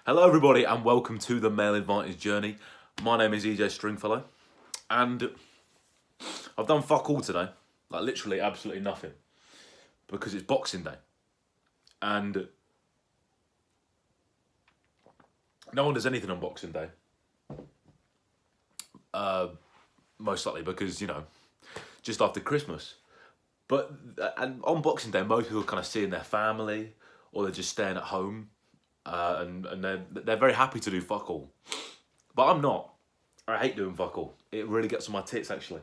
Hello everybody and welcome to the Male Advantage Journey. My name is EJ Stringfellow and I've done fuck all today. Like literally absolutely nothing. Because it's Boxing Day. And no one does anything on Boxing Day. Most likely because, just after Christmas. But and on Boxing Day most people are kind of seeing their family or they're just staying at home. And they're very happy to do fuck all. But I'm not. I hate doing fuck all. It really gets on my tits, actually.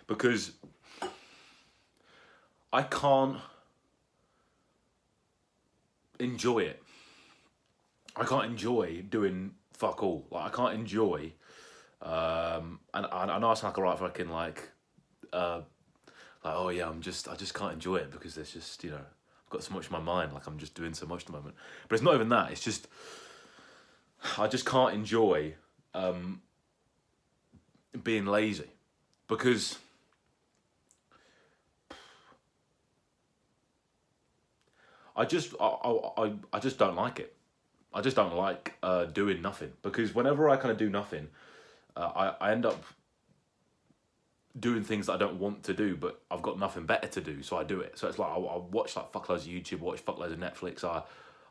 Because I can't enjoy it. I can't enjoy doing fuck all. Like, I can't enjoy... and I know I sound like a right fucking, oh yeah, I just can't enjoy it because there's just, I've got so much in my mind, like I'm just doing so much at the moment. But it's not even that, it's just, I just can't enjoy being lazy because I just don't like it. I just don't like doing nothing because whenever I kind of do nothing, I end up doing things that I don't want to do, but I've got nothing better to do, so I do it. So it's like I'll watch like fuckloads of YouTube, watch fuckloads of Netflix.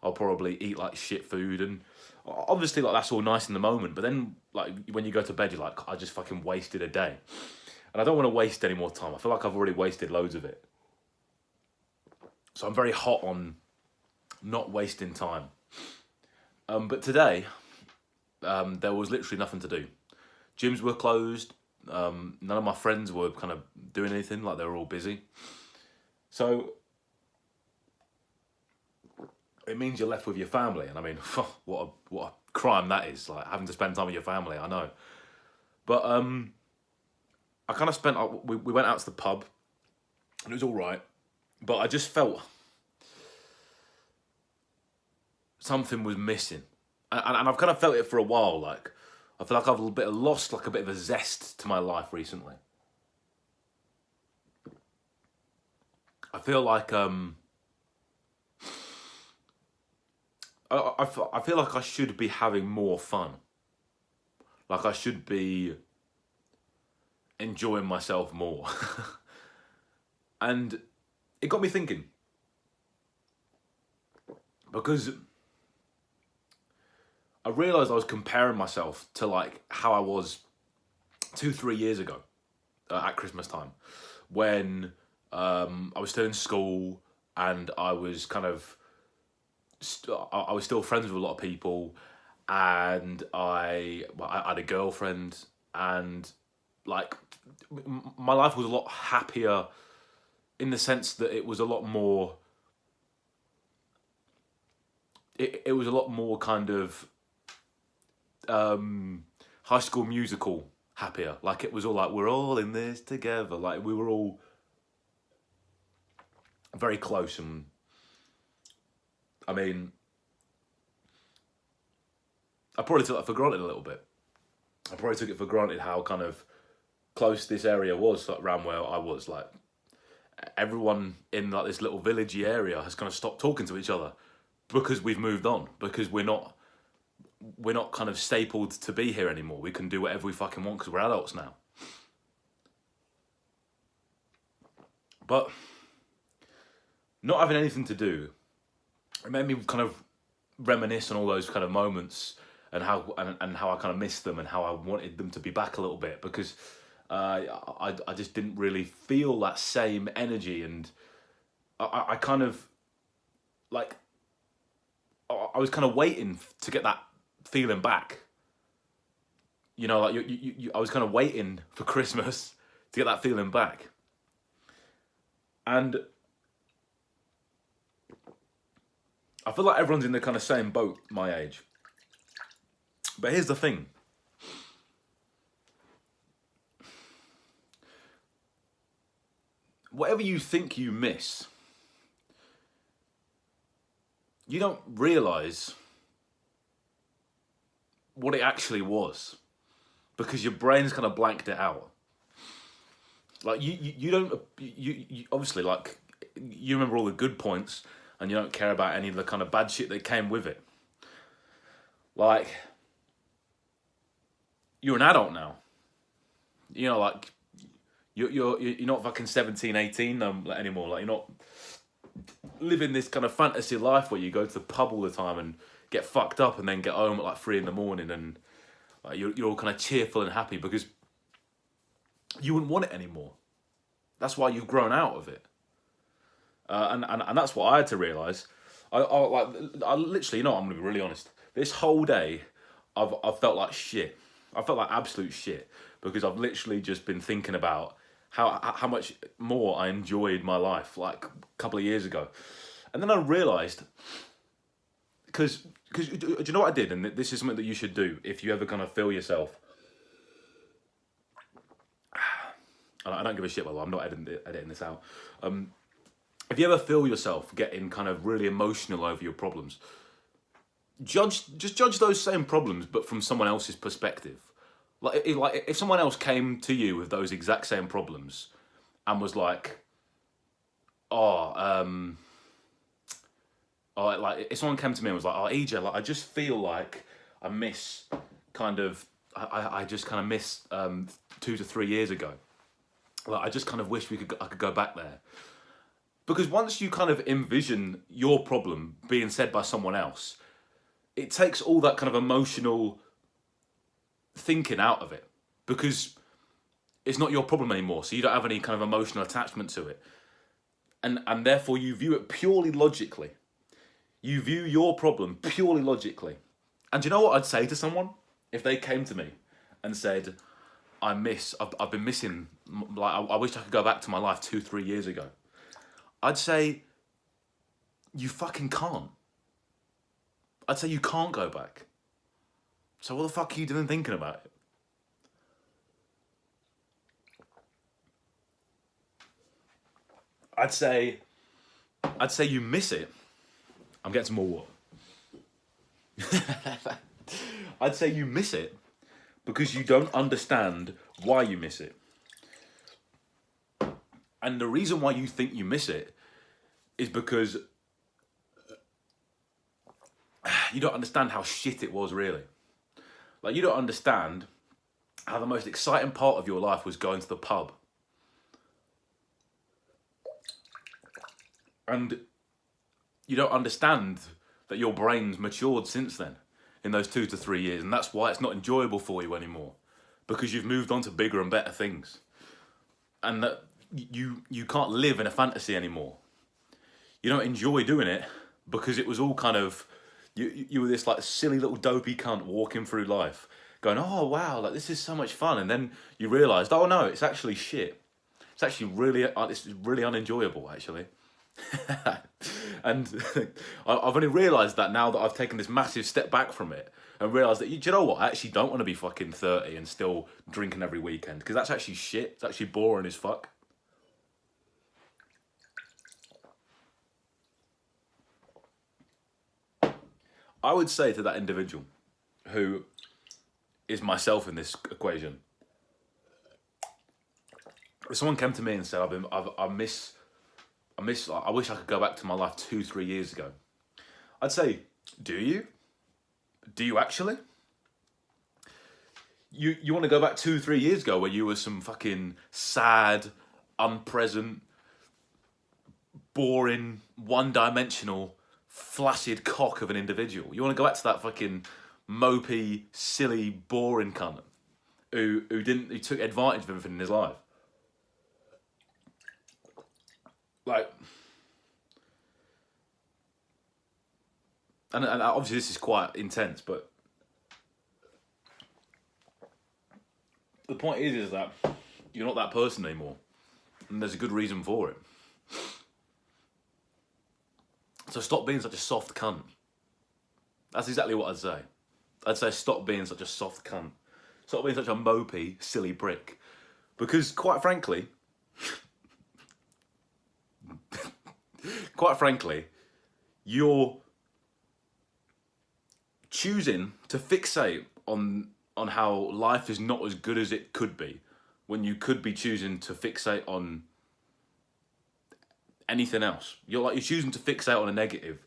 I'll probably eat like shit food, and obviously like that's all nice in the moment. But then like when you go to bed, you're like, I just fucking wasted a day, and I don't want to waste any more time. I feel like I've already wasted loads of it. So I'm very hot on not wasting time. But today, there was literally nothing to do. Gyms were closed. None of my friends were kind of doing anything, like they were all busy. So it means you're left with your family, and I mean, what a crime that is, like having to spend time with your family, I know. But I kind of spent, we went out to the pub, and it was all right, but I just felt something was missing. And I've kind of felt it for a while, like, I feel like I've lost like a bit of a zest to my life recently. I feel like I feel like I should be having more fun. Like I should be enjoying myself more. And it got me thinking. Because I realised I was comparing myself to like how I was 2-3 years ago at Christmas time, when I was still in school and I was kind of I was still friends with a lot of people, and I had a girlfriend, and like my life was a lot happier in the sense that it was a lot more. It was a lot more kind of High School Musical happier. Like it was all like, we're all in this together. Like we were all very close, and I mean, I probably took that for granted a little bit. I probably took it for granted how kind of close this area was, like, around where I was. Like everyone in like this little villagey area has kind of stopped talking to each other because we've moved on, because we're not kind of stapled to be here anymore. We can do whatever we fucking want because we're adults now. But not having anything to do, it made me kind of reminisce on all those kind of moments and how I kind of missed them and how I wanted them to be back a little bit, because I just didn't really feel that same energy, and I kind of like I was kind of waiting to get that feeling back. Like I was kind of waiting for Christmas to get that feeling back. And I feel like everyone's in the kind of same boat my age. But here's the thing. Whatever you think you miss, you don't realise what it actually was, because your brain's kind of blanked it out. Like you don't you obviously, like, you remember all the good points and you don't care about any of the kind of bad shit that came with it. Like, you're an adult now. You know, like, you're not fucking 17, 18 anymore. Like, you're not living this kind of fantasy life where you go to the pub all the time and get fucked up and then get home at like 3 in the morning and like, you're all kind of cheerful and happy because you wouldn't want it anymore. That's why you've grown out of it. And that's what I had to realise. I literally, you know, I'm gonna be really honest. This whole day, I've felt like shit. I felt like absolute shit because I've literally just been thinking about how much more I enjoyed my life like a couple of years ago, and then I realised because do you know what I did? And this is something that you should do if you ever kind of feel yourself. I don't give a shit, by the way. I'm not editing this out. If you ever feel yourself getting kind of really emotional over your problems, just judge those same problems, but from someone else's perspective. Like if someone else came to you with those exact same problems and was like, oh, like if someone came to me and was like, oh, EJ, like I just feel like I miss kind of, I just kind of miss 2 to 3 years ago. Like I just kind of wish I could go back there. Because once you kind of envision your problem being said by someone else, it takes all that kind of emotional thinking out of it. Because it's not your problem anymore, so you don't have any kind of emotional attachment to it. And therefore you view it purely logically. You view your problem purely logically. And do you know what I'd say to someone? If they came to me and said, I've been missing, like I wish I could go back to my life 2, 3 years ago. I'd say, you fucking can't. I'd say you can't go back. So what the fuck are you doing thinking about it? I'd say you miss it. I'm getting some more water. I'd say you miss it because you don't understand why you miss it. And the reason why you think you miss it is because you don't understand how shit it was really. Like you don't understand how the most exciting part of your life was going to the pub. And you don't understand that your brain's matured since then in those 2 to 3 years. And that's why it's not enjoyable for you anymore. Because you've moved on to bigger and better things. And that you can't live in a fantasy anymore. You don't enjoy doing it because it was all kind of, you were this like silly little dopey cunt walking through life going, oh wow, like this is so much fun. And then you realised, oh no, it's actually shit. It's actually really, it's really unenjoyable actually. And I've only realised that now that I've taken this massive step back from it and realised that, do you know what, I actually don't want to be fucking 30 and still drinking every weekend because that's actually shit. It's actually boring as fuck. I would say to that individual who is myself in this equation, if someone came to me and said, I wish I could go back to my life 2, 3 years ago. I'd say, do you? Do you actually? You want to go back 2, 3 years ago where you were some fucking sad, unpresent, boring, one-dimensional, flaccid cock of an individual. You want to go back to that fucking mopey, silly, boring cunt who took advantage of everything in his life. Like, and obviously this is quite intense, but the point is that you're not that person anymore, and there's a good reason for it. So stop being such a soft cunt. That's exactly what I'd say. I'd say stop being such a soft cunt. Stop being such a mopey, silly prick. Because quite frankly, you're choosing to fixate on how life is not as good as it could be, when you could be choosing to fixate on anything else. You're choosing to fixate on a negative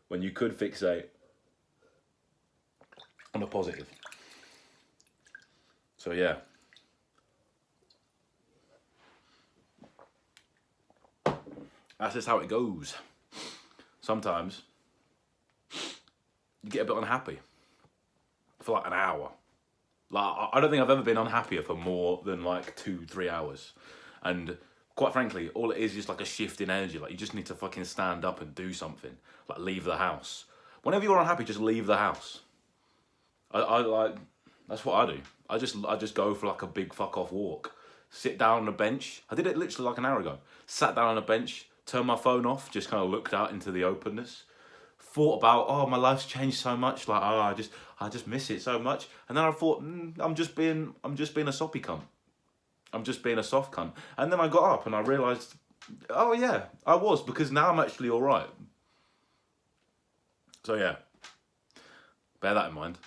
when you could fixate on a positive. So yeah. That's just how it goes. Sometimes you get a bit unhappy for like an hour. Like, I don't think I've ever been unhappier for more than like 2-3 hours. And quite frankly, all it is just like a shift in energy. Like, you just need to fucking stand up and do something. Like, leave the house. Whenever you're unhappy, just leave the house. I like, that's what I do. I just go for like a big fuck off walk. Sit down on a bench. I did it literally like an hour ago. Sat down on a bench, turned my phone off, just kind of looked out into the openness. Thought about, oh, my life's changed so much. Like, oh, I just miss it so much. And then I thought, I'm just being a soppy cunt. I'm just being a soft cunt. And then I got up and I realised, oh yeah, I was, because now I'm actually all right. So yeah, bear that in mind.